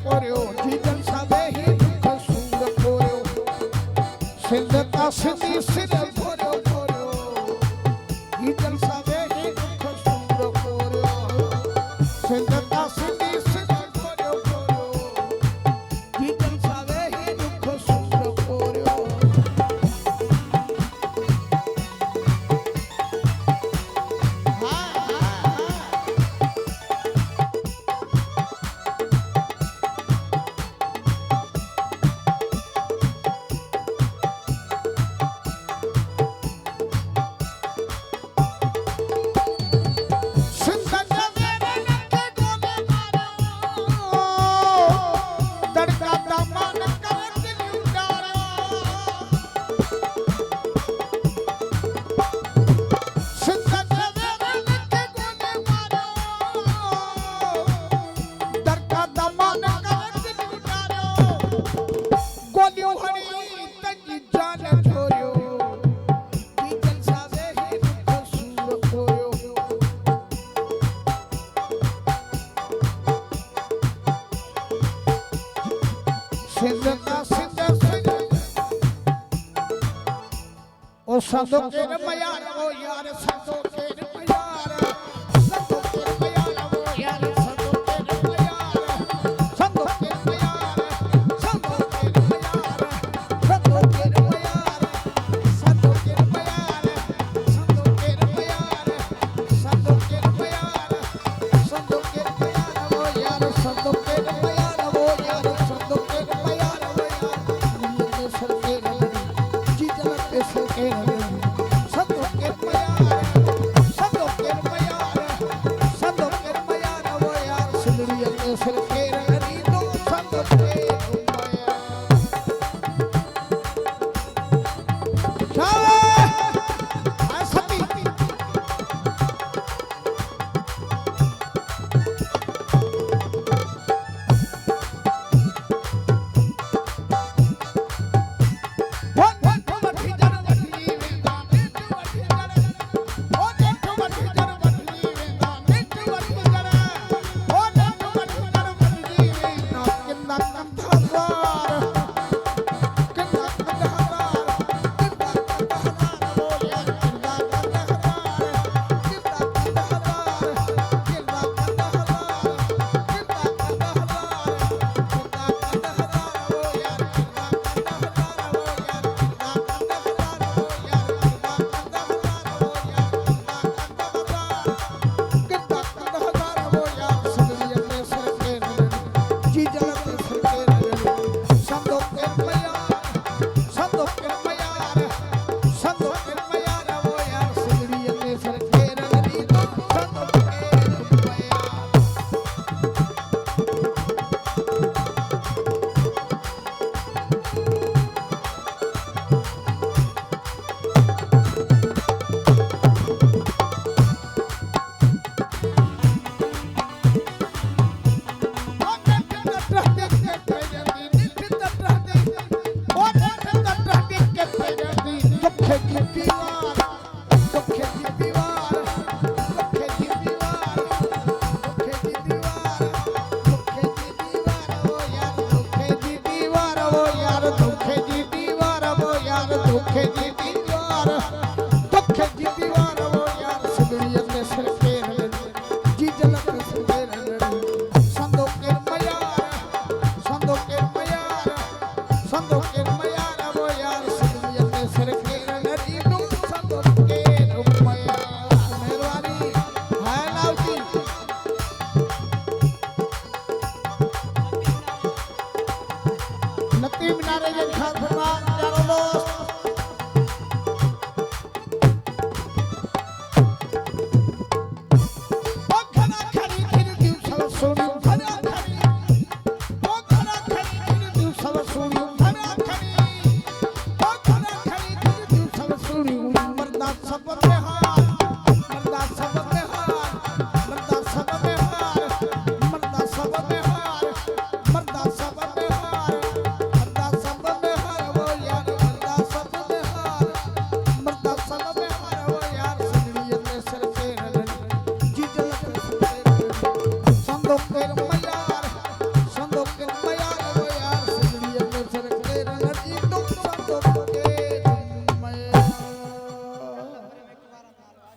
chorio जीवन सावे ही दुख सूर कोरियो सिंधता सिंधी सिर कोरियो कोरियो जीवन सावे ही दुख सूर कोरियो सिंधता सिंधी सिर कोरियो कोरियो जीवन सावे ही दुख सूर कोरियो संदो के मयार वो यार संदो के मयार संदो के मयार वो यार संदो के मयार संदो के मयार संदो के मयार संदो के मयार संदो के मयार संदो के मयार संदो के मयार संदो के मयार वो यार संदो के मयार वो यार संदो के मयार वो यार ये सर के जी जलत पे सर के